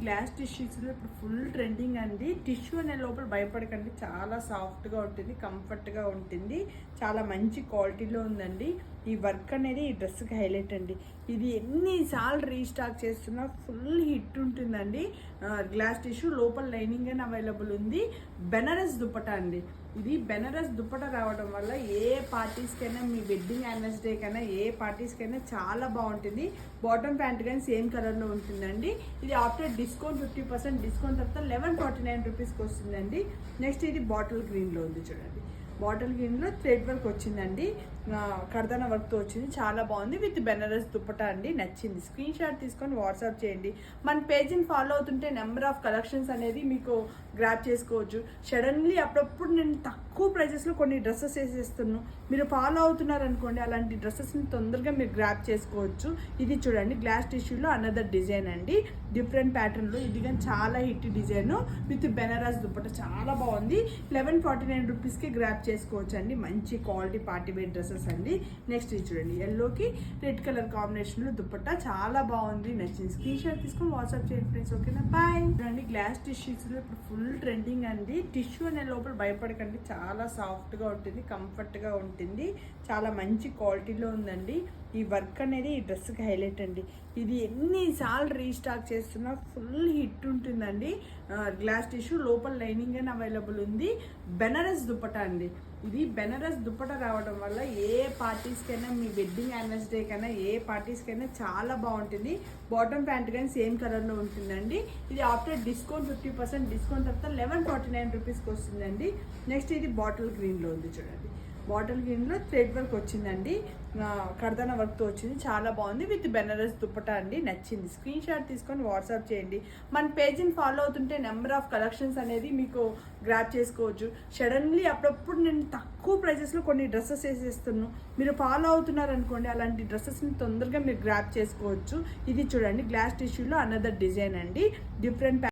Glass టిష్యూస్లో ఇప్పుడు full trending అండి. Tissue అనే లోపల భయపడకండి, చాలా సాఫ్ట్గా ఉంటుంది, కంఫర్ట్గా ఉంటుంది, చాలా మంచి క్వాలిటీలో ఉందండి. ఈ వర్క్ అనేది ఈ డ్రెస్కి హైలైట్ అండి. ఇది ఎన్నిసార్లు రీస్టాక్ చేస్తున్నా ఫుల్ హిట్ ఉంటుందండి. గ్లాస్ టిష్యూ లోపల లైనింగ్ అని అవైలబుల్ ఉంది. బెనారస్ దుపట్టా అండి. ఇది బెనారస్ దుపట్టా రావడం వల్ల ఏ పార్టీస్కైనా, మీ వెడ్డింగ్ యానివర్సరీకైనా, ఏ పార్టీస్కైనా చాలా బాగుంటుంది. బాటమ్ ప్యాంట్ కానీ సేమ్ కలర్లో ఉంటుందండి. ఇది ఆఫ్టర్ డిస్కౌంట్ 50% డిస్కౌంట్ తర్వాత 1149 రూపీస్కి వస్తుందండి. నెక్స్ట్ ఇది బాటిల్ గ్రీన్లో ఉంది చూడండి. బాటిల్ గ్రీన్లో థ్రెడ్ వర్క్ వచ్చిందండి, కర్దానా వర్క్తో వచ్చింది, చాలా బాగుంది. విత్ బెనారస్ దుపట్టా అండి. నచ్చింది స్క్రీన్ షాట్ తీసుకొని వాట్సాప్ చేయండి. మన పేజీని ఫాలో అవుతుంటే నెంబర్ ఆఫ్ కలెక్షన్స్ అనేది మీకు గ్రాప్ చేసుకోవచ్చు. సడన్లీ అప్పుడప్పుడు నేను తక్కువ ప్రైజెస్లో కొన్ని డ్రెస్సెస్ వేసేస్తున్నాను, మీరు ఫాలో అవుతున్నారు అనుకోండి, అలాంటి డ్రెస్సెస్ని తొందరగా మీరు గ్రాప్ చేసుకోవచ్చు. ఇది చూడండి గ్లాస్ టిష్యూలో అనదర్ డిజైన్ అండి, డిఫరెంట్ ప్యాటర్న్లో. ఇది కానీ చాలా hit design with Banaras dupatta, చాలా బాగుంది. 1149 రూపీస్కి గ్రాప్ చేసుకోవచ్చు అండి. మంచి క్వాలిటీ పార్టీ వేర్ డ్రెస్సెస్ అండి. నెక్స్ట్ ఇది చూడండి, ఎల్లోకి రెడ్ కలర్ కాంబినేషన్లో దుపట్టా, చాలా బాగుంది, నచ్చింది. స్క్రీన్ షాట్ తీసుకొని వాట్సాప్ చేయండి ఫ్రెండ్స్. ఓకేనా, బాయ్. చూడండి గ్లాస్ టిష్యూస్లో ఇప్పుడు ఫుల్ ట్రెండింగ్ అండి. టిష్యూ అనే లోపల భయపడకండి, చాలా సాఫ్ట్గా ఉంటుంది, కంఫర్ట్గా ఉంటుంది, చాలా మంచి క్వాలిటీలో ఉందండి. ఈ వర్క్ అనేది ఈ డ్రెస్కి హైలైట్ అండి. ఇది ఎన్నిసార్లు రీస్టాక్ చేస్తున్నా ఫుల్ హిట్ ఉంటుందండి. గ్లాస్ టిష్యూ లోపల లైనింగ్ అని అవైలబుల్ ఉంది. బెనారస్ దుపట్టా అండి. ఇది బెనారస్ దుపట్టా రావడం వల్ల ఏ పార్టీస్కైనా, మీ వెడ్డింగ్ యానివర్సరీకైనా, ఏ పార్టీస్కైనా చాలా బాగుంటుంది. బాటమ్ ప్యాంట్ కానీ సేమ్ కలర్లో ఉంటుందండి. ఇది ఆఫ్టర్ డిస్కౌంట్ 50% డిస్కౌంట్ తర్వాత 1149 రూపీస్కి వస్తుందండి. నెక్స్ట్ ఇది బాటిల్ గ్రీన్లో ఉంది చూడండి. బాటిల్ గ్రీన్లో థ్రెడ్ వర్క్ వచ్చిందండి, కర్దానా వర్క్తో వచ్చింది, చాలా బాగుంది. విత్ బెనారస్ దుపట్టా అండి. నచ్చింది స్క్రీన్ షాట్ తీసుకొని వాట్సాప్ చేయండి. మన పేజీని ఫాలో అవుతుంటే నెంబర్ ఆఫ్ కలెక్షన్స్ అనేది మీకు గ్రాప్ చేసుకోవచ్చు. సడన్లీ అప్పుడప్పుడు నేను తక్కువ ప్రైజెస్లో కొన్ని డ్రెస్సెస్ వేసేస్తున్నాను, మీరు ఫాలో అవుతున్నారు అనుకోండి, అలాంటి డ్రెస్సెస్ని తొందరగా మీరు గ్రాప్ చేసుకోవచ్చు. ఇది చూడండి గ్లాస్ టిష్యూలో అనదర్ డిజైన్ అండి, డిఫరెంట్